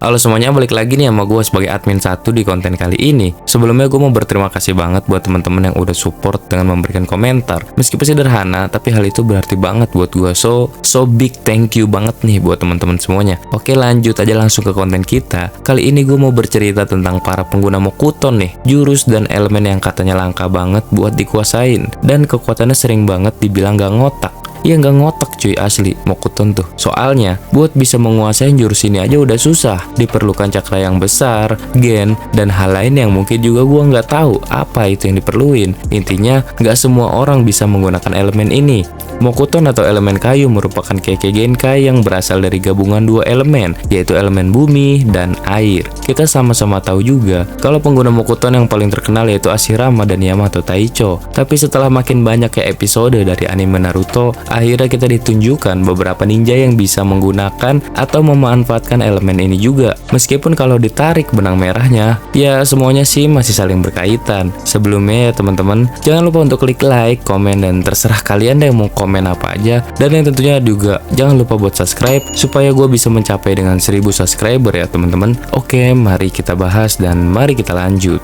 Halo semuanya, balik lagi nih sama gue sebagai admin 1 di konten kali ini. Sebelumnya gue mau berterima kasih banget buat teman-teman yang udah support dengan memberikan komentar. Meskipun sederhana, tapi hal itu berarti banget buat gue. So big thank you banget nih buat teman-teman semuanya. Oke, lanjut aja langsung ke konten kita. Kali ini gue mau bercerita tentang para pengguna Mokuton nih. Jurus dan elemen yang katanya langka banget buat dikuasain. Dan kekuatannya sering banget dibilang gak ngotak. Ya nggak ngotak cuy, asli Mokuton tuh. Soalnya buat bisa menguasai jurus ini aja udah susah. Diperlukan cakra yang besar, gen, dan hal lain yang mungkin juga gua nggak tahu apa itu yang diperluin. Intinya nggak semua orang bisa menggunakan elemen ini. Mokuton atau elemen kayu merupakan Kekkei Genkai yang berasal dari gabungan dua elemen, yaitu elemen bumi dan air. Kita sama-sama tahu juga kalau pengguna Mokuton yang paling terkenal yaitu Hashirama dan Yamato Taicho. Tapi setelah makin banyak episode dari anime Naruto, akhirnya kita ditunjukkan beberapa ninja yang bisa menggunakan atau memanfaatkan elemen ini juga. Meskipun kalau ditarik benang merahnya, ya semuanya sih masih saling berkaitan. Sebelumnya ya teman-teman, jangan lupa untuk klik like, komen, dan terserah kalian deh mau komen apa aja. Dan yang tentunya juga jangan lupa buat subscribe supaya gue bisa mencapai dengan 1000 subscriber ya teman-teman. Oke, mari kita bahas dan mari kita lanjut.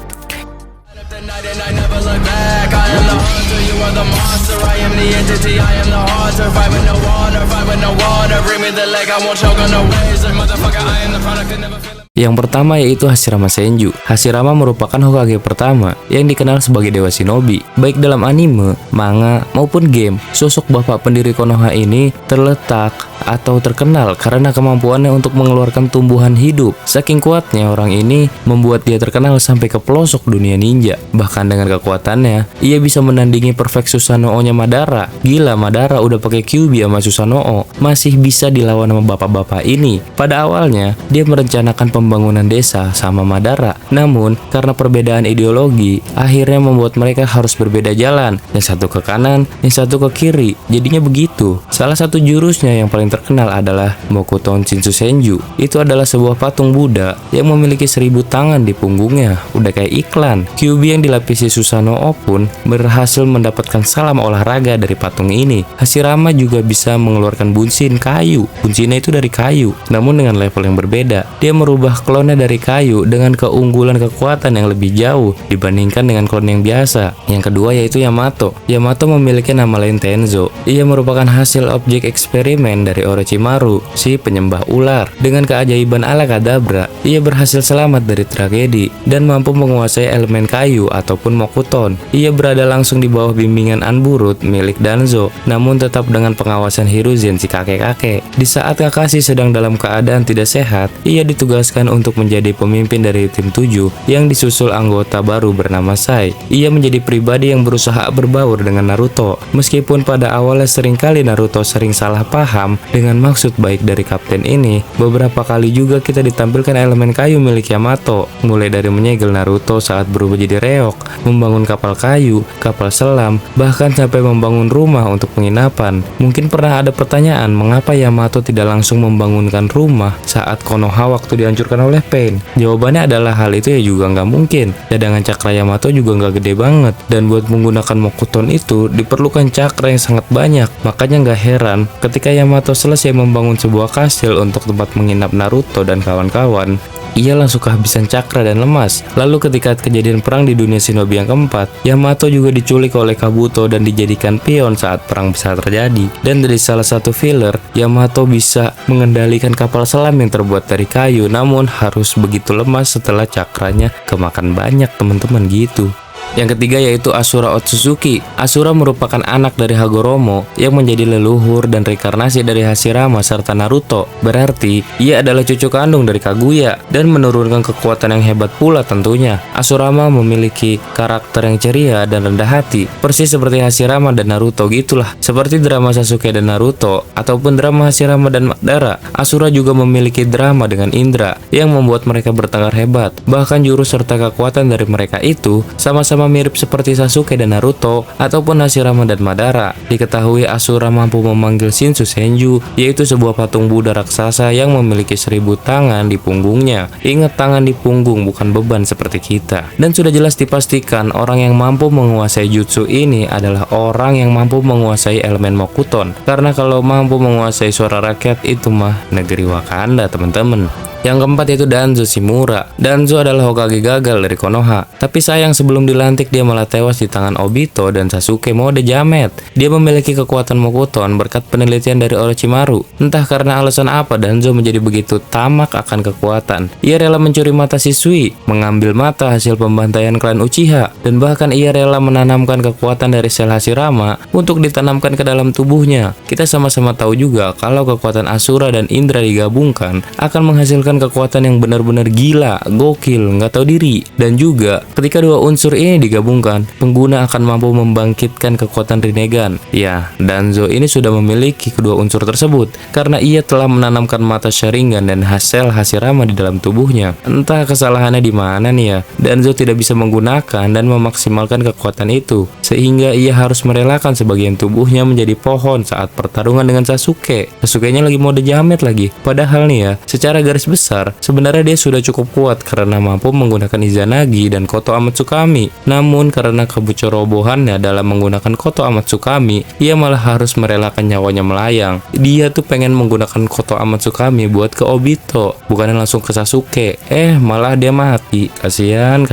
Yang pertama yaitu Hashirama Senju. Hashirama merupakan Hokage pertama yang dikenal sebagai dewa shinobi. Baik dalam anime, manga, maupun game, sosok bapak pendiri Konoha ini terletak atau terkenal karena kemampuannya untuk mengeluarkan tumbuhan hidup. Saking kuatnya orang ini membuat dia terkenal sampai ke pelosok dunia ninja. Bahkan dengan kekuatannya, ia bisa menandingi perfect Susanoo-nya Madara. Gila, Madara udah pakai Kyuubi sama Susanoo, masih bisa dilawan sama bapak-bapak ini. Pada awalnya, dia merencanakan pembangunan desa sama Madara. Namun, karena perbedaan ideologi, akhirnya membuat mereka harus berbeda jalan. Yang satu ke kanan, yang satu ke kiri. Jadinya begitu. Salah satu jurusnya yang paling terkenal adalah Mokuton Shinsu Senju. Itu adalah sebuah patung Buddha yang memiliki 1000 tangan di punggungnya. Udah kayak iklan. Kyuubi yang dilapisi Susanoo pun berhasil mendapatkan salam olahraga dari patung ini. Hashirama juga bisa mengeluarkan bunshin kayu. Bunshinnya itu dari kayu, namun dengan level yang berbeda. Dia merubah klonnya dari kayu dengan keunggulan kekuatan yang lebih jauh dibandingkan dengan klon yang biasa. Yang kedua yaitu Yamato. Yamato memiliki nama lain Tenzo. Ia merupakan hasil objek eksperimen dari Orochimaru, si penyembah ular. Dengan keajaiban ala kadabra, ia berhasil selamat dari tragedi dan mampu menguasai elemen kayu ataupun Mokuton. Ia berada langsung di bawah bimbingan Anburut milik Danzo, namun tetap dengan pengawasan Hiruzen si kakek-kakek. Di saat Kakashi sedang dalam keadaan tidak sehat, ia ditugaskan untuk menjadi pemimpin dari tim 7 yang disusul anggota baru bernama Sai. Ia menjadi pribadi yang berusaha berbaur dengan Naruto. Meskipun pada awalnya seringkali Naruto sering salah paham dengan maksud baik dari kapten ini, beberapa kali juga kita ditampilkan elemen kayu milik Yamato, mulai dari menyegel Naruto saat berubah jadi reok, membangun kapal kayu, kapal selam, bahkan sampai membangun rumah untuk penginapan. Mungkin pernah ada pertanyaan mengapa Yamato tidak langsung membangunkan rumah saat Konoha waktu dihancurkan oleh Pain. Jawabannya adalah hal itu ya juga nggak mungkin. Cadangan cakra Yamato juga nggak gede banget, dan buat menggunakan Mokuton itu diperlukan cakra yang sangat banyak. Makanya nggak heran ketika Yamato selesai membangun sebuah kastil untuk tempat menginap Naruto dan kawan-kawan, ia langsung kehabisan cakra dan lemas. Lalu ketika kejadian perang di dunia shinobi yang keempat, Yamato juga diculik oleh Kabuto dan dijadikan pion saat perang besar terjadi. Dan dari salah satu filler, Yamato bisa mengendalikan kapal selam yang terbuat dari kayu, namun harus begitu lemas setelah cakranya kemakan banyak teman-teman gitu. Yang ketiga yaitu Asura Otsutsuki. Asura merupakan anak dari Hagoromo yang menjadi leluhur dan reinkarnasi dari Hashirama serta Naruto. Berarti ia adalah cucu kandung dari Kaguya dan menurunkan kekuatan yang hebat pula tentunya. Asurama memiliki karakter yang ceria dan rendah hati, persis seperti Hashirama dan Naruto gitulah. Seperti drama Sasuke dan Naruto ataupun drama Hashirama dan Madara, Asura juga memiliki drama dengan Indra yang membuat mereka bertengkar hebat. Bahkan jurus serta kekuatan dari mereka itu sama-sama mirip seperti Sasuke dan Naruto ataupun Hashirama dan Madara. Diketahui Asura mampu memanggil Shinsu Senju, yaitu sebuah patung Buddha raksasa yang memiliki 1000 tangan di punggungnya. Ingat, tangan di punggung, bukan beban seperti kita. Dan sudah jelas dipastikan orang yang mampu menguasai jutsu ini adalah orang yang mampu menguasai elemen Mokuton. Karena kalau mampu menguasai suara rakyat itu mah negeri Wakanda teman-teman. Yang keempat yaitu Danzo Shimura. Danzo adalah Hokage gagal dari Konoha, tapi sayang sebelum dilantik dia malah tewas di tangan Obito dan Sasuke mode jamet. Dia memiliki kekuatan Mokuton berkat penelitian dari Orochimaru. Entah karena alasan apa Danzo menjadi begitu tamak akan kekuatan. Ia rela mencuri mata siswi, mengambil mata hasil pembantaian klan Uchiha, dan bahkan ia rela menanamkan kekuatan dari sel Hashirama untuk ditanamkan ke dalam tubuhnya. Kita sama-sama tahu juga kalau kekuatan Asura dan Indra digabungkan akan menghasilkan kekuatan yang benar-benar gila, gokil, nggak tahu diri. Dan juga ketika dua unsur ini digabungkan, pengguna akan mampu membangkitkan kekuatan Rinnegan. Ya, Danzo ini sudah memiliki kedua unsur tersebut karena ia telah menanamkan mata Sharingan dan sel Hashirama di dalam tubuhnya. Entah kesalahannya di mana nih ya. Danzo tidak bisa menggunakan dan memaksimalkan kekuatan itu, sehingga ia harus merelakan sebagian tubuhnya menjadi pohon saat pertarungan dengan Sasuke. Sasuke-nya lagi mode jamet lagi. Padahal nih ya, secara garis besar, sebenarnya dia sudah cukup kuat karena mampu menggunakan Izanagi dan Koto Amatsukami. Namun karena kebocorobohannya dalam menggunakan Koto Amatsukami, ia malah harus merelakan nyawanya melayang. Dia tuh pengen menggunakan Koto Amatsukami buat ke Obito, bukannya langsung ke Sasuke. Malah dia mati. Kasihan.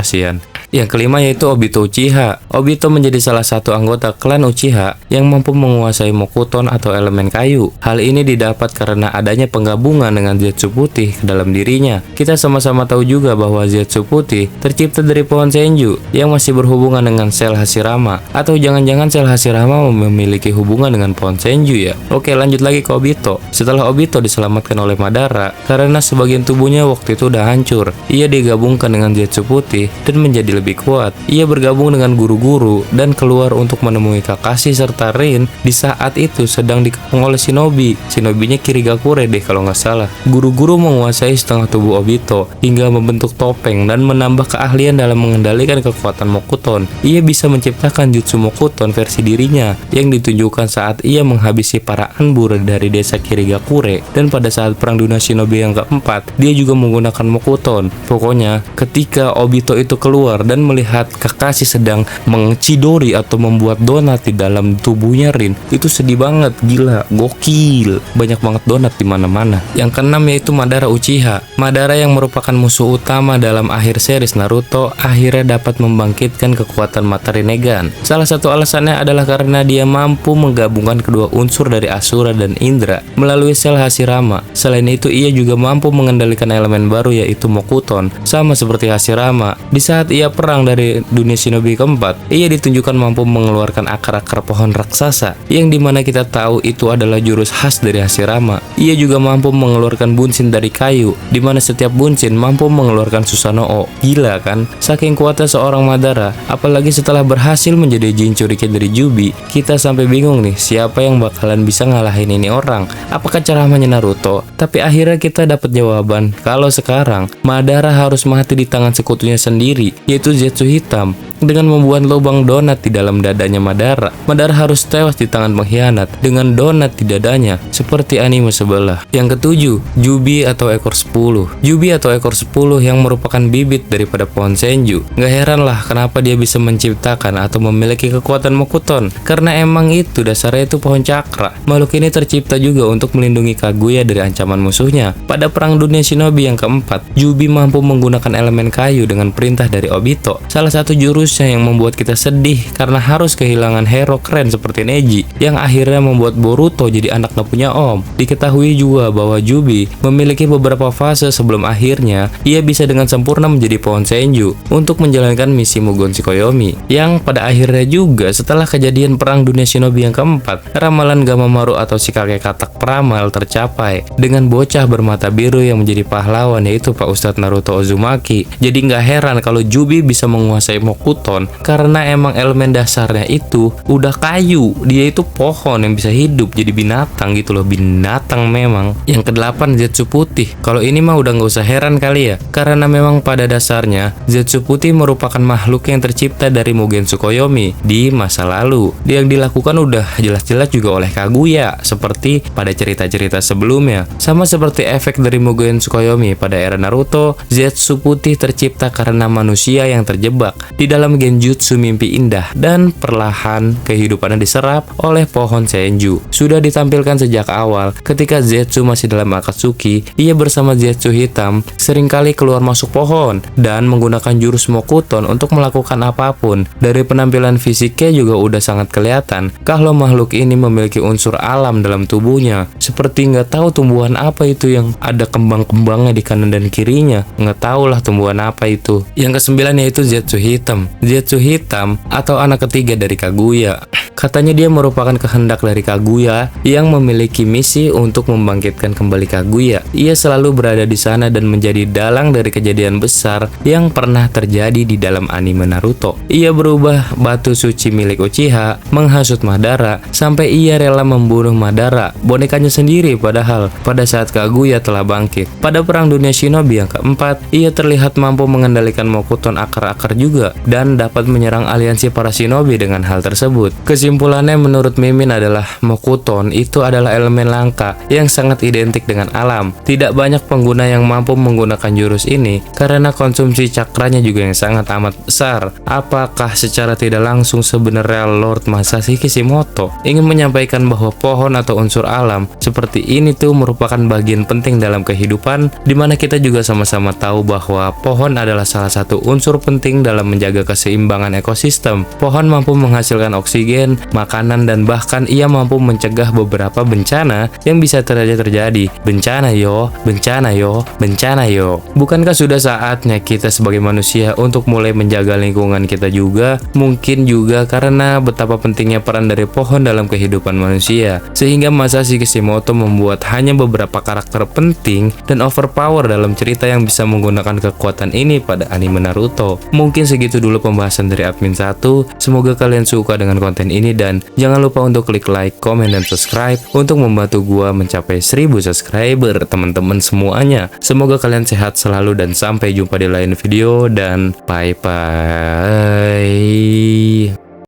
Yang kelima yaitu Obito Uchiha. Obito menjadi salah satu anggota klan Uchiha yang mampu menguasai Mokuton atau elemen kayu. Hal ini didapat karena adanya penggabungan dengan Zetsu putih ke dalam dirinya. Kita sama-sama tahu juga bahwa Zetsu putih tercipta dari pohon Senju yang masih berhubungan dengan sel Hashirama. Atau jangan-jangan sel Hashirama memiliki hubungan dengan pohon Senju ya. Oke, lanjut lagi ke Obito. Setelah Obito diselamatkan oleh Madara karena sebagian tubuhnya waktu itu udah hancur, ia digabungkan dengan Zetsu putih dan menjadi lebih kuat. Ia bergabung dengan guru-guru dan keluar untuk menemui Kakashi serta Rin di saat itu sedang dikepung oleh shinobi. Shinobinya Kirigakure deh kalau nggak salah. Guru-guru menguasai setengah tubuh Obito hingga membentuk topeng dan menambah keahlian dalam mengendalikan kekuatan Mokuton. Ia bisa menciptakan jutsu Mokuton versi dirinya yang ditunjukkan saat ia menghabisi para Anbur dari desa Kirigakure, dan pada saat perang dunia shinobi yang keempat dia juga menggunakan Mokuton. Pokoknya ketika Obito itu keluar dan melihat Kakashi sedang mencidori atau membuat donat di dalam tubuhnya Rin, itu sedih banget, gila, gokil, banyak banget donat di mana-mana. Yang keenam yaitu Madara Uchiha. Madara yang merupakan musuh utama dalam akhir series Naruto akhirnya dapat membangkitkan kekuatan mata Rinnegan. Salah satu alasannya adalah karena dia mampu menggabungkan kedua unsur dari Asura dan Indra melalui sel Hashirama. Selain itu ia juga mampu mengendalikan elemen baru yaitu Mokuton, sama seperti Hashirama. Di saat ia perang dari dunia shinobi keempat, ia ditunjukkan mampu mengeluarkan akar-akar pohon raksasa, yang dimana kita tahu itu adalah jurus khas dari Hashirama. Ia juga mampu mengeluarkan bunshin dari kayu, dimana setiap bunshin mampu mengeluarkan Susanoo. Gila kan? Saking kuatnya seorang Madara, apalagi setelah berhasil menjadi Jinchuriki dari Jubi, kita sampai bingung nih, siapa yang bakalan bisa ngalahin ini orang? Apakah ceramahnya Naruto? Tapi akhirnya kita dapat jawaban, kalau sekarang Madara harus mati di tangan sekutunya sendiri, yaitu Zetsu hitam. Dengan membuat lubang donat di dalam dadanya Madara, Madara harus tewas di tangan pengkhianat dengan donat di dadanya, seperti anime sebelah. Yang ketujuh, Jubi atau ekor 10. Jubi atau ekor 10 yang merupakan bibit daripada pohon Senju. Gak heran lah kenapa dia bisa menciptakan atau memiliki kekuatan Mokuton, karena emang itu dasarnya itu pohon cakra. Makhluk ini tercipta juga untuk melindungi Kaguya dari ancaman musuhnya. Pada perang dunia shinobi yang keempat, Jubi mampu menggunakan elemen kayu dengan perintah dari Obito. Salah satu jurusnya yang membuat kita sedih karena harus kehilangan hero keren seperti Neji, yang akhirnya membuat Boruto jadi anak gak punya om. Diketahui juga bahwa Jubi memiliki beberapa fase sebelum akhirnya ia bisa dengan sempurna menjadi pohon Senju untuk menjalankan misi Mugen Shikoyomi, yang pada akhirnya juga setelah kejadian perang dunia shinobi yang keempat, ramalan Gamamaru atau si kakek katak peramal tercapai dengan bocah bermata biru yang menjadi pahlawan yaitu Pak Ustadz Naruto Uzumaki. Jadi nggak heran kalau Jubi bisa menguasai Mokuton karena emang elemen dasarnya itu udah kayu. Dia itu pohon yang bisa hidup jadi binatang gitu loh, binatang memang. Yang kedelapan, Zetsu putih. Kalau ini mah udah nggak usah heran kali ya, karena memang pada dasarnya Zetsu putih merupakan makhluk yang tercipta dari Mugen Tsukuyomi di masa lalu. Yang dilakukan udah jelas-jelas juga oleh Kaguya seperti pada cerita-cerita sebelumnya. Sama seperti efek dari Mugen Tsukuyomi pada era Naruto, Zetsu putih tercipta karena manusia yang terjebak di dalam genjutsu mimpi indah dan perlahan kehidupannya diserap oleh pohon Senju. Sudah ditampilkan sejak awal ketika Zetsu masih dalam Akatsuki, ia bersama Zetsu hitam seringkali keluar masuk pohon dan menggunakan jurus Mokuton untuk melakukan apapun. Dari penampilan fisiknya juga udah sangat kelihatan kalau makhluk ini memiliki unsur alam dalam tubuhnya. Seperti nggak tahu tumbuhan apa itu yang ada kembang-kembangnya di kanan dan kirinya. Nggak tahu lah tumbuhan apa itu. Yang kesembilan yaitu Zetsu hitam. Zetsu hitam atau anak ketiga dari Kaguya. Katanya dia merupakan kehendak dari Kaguya yang memiliki misi untuk membangkitkan kembali Kaguya. Ia selalu berada di sana dan menjadi dalang dari kejadian besar yang pernah terjadi di dalam anime Naruto. Ia berubah batu suci milik Uchiha, menghasut Madara, sampai ia rela membunuh Madara, bonekanya sendiri padahal pada saat Kaguya telah bangkit. Pada Perang Dunia Shinobi yang keempat, ia terlihat mampu mengendalikan Mokuton akar-akar juga dan dapat menyerang aliansi para shinobi dengan hal tersebut. Kesimpulannya menurut Mimin adalah Mokuton itu adalah elemen langka yang sangat identik dengan alam. Tidak banyak pengguna yang mampu menggunakan jurus ini karena konsumsi cakranya juga yang sangat amat besar. Apakah secara tidak langsung sebenarnya Lord Masashi Kishimoto ingin menyampaikan bahwa pohon atau unsur alam seperti ini tuh merupakan bagian penting dalam kehidupan, dimana kita juga sama-sama tahu bahwa pohon adalah salah satu unsur penting dalam menjaga keseimbangan ekosistem. Pohon mampu menghasilkan oksigen, makanan, dan bahkan ia mampu mencegah beberapa bencana yang bisa terjadi. Bencana yo, bencana yo, bencana yo. Bukankah sudah saatnya kita sebagai manusia untuk mulai menjaga lingkungan kita juga? Mungkin juga karena betapa pentingnya peran dari pohon dalam kehidupan manusia, sehingga Masashi Kishimoto membuat hanya beberapa karakter penting dan overpower dalam cerita yang bisa menggunakan kekuatan ini pada anime Naruto. Mungkin segitu dulu pembahasan dari admin 1. Semoga kalian suka dengan konten ini dan jangan lupa untuk klik like, komen, dan subscribe untuk membantu gua mencapai 1000 subscriber teman-teman semuanya. Semoga kalian sehat selalu dan sampai jumpa di lain video dan bye bye.